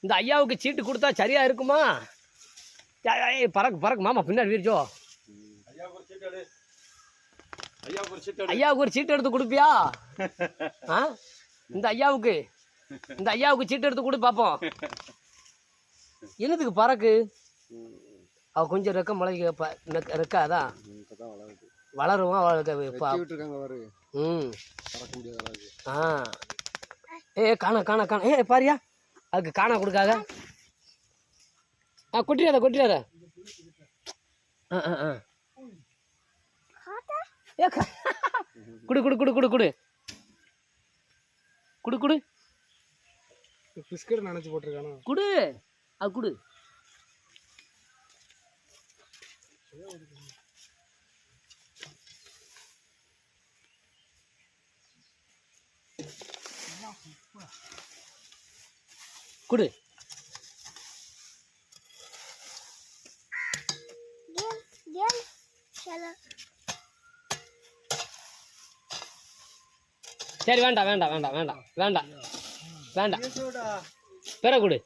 இந்த ஐயாவுக்கு சீட்டு கொடுத்தா சரியா இருக்குமா? பறக்கு பறக்கு மாமா பின்னாடி வீரிச்சோ. ஐயாவுக்கு ஒரு சீட்டு எடுத்து கொடுப்பியா? இந்த ஐயாவுக்கு சீட்டு எடுத்து கொடு பாப்போம். என்னதுக்கு பறக்கு? அவ கொஞ்சம் ரெக்க முளைக்க ரெக்காதான் வளருமா? காண ஏ பாரியா அதுக்கு காண கொடுக்காத. கொட்டிடாத. குடு குடு குடு குடு குடு குடு குடு பிஸ்கட் நினைச்சு போட்டிருக்கானோ. குடு அது குடு. குடு. சரி வேண்டாம் வேண்டாம் வேண்டாம் வேண்டாம் வேண்டாம் வேண்டாம். பிற குடு.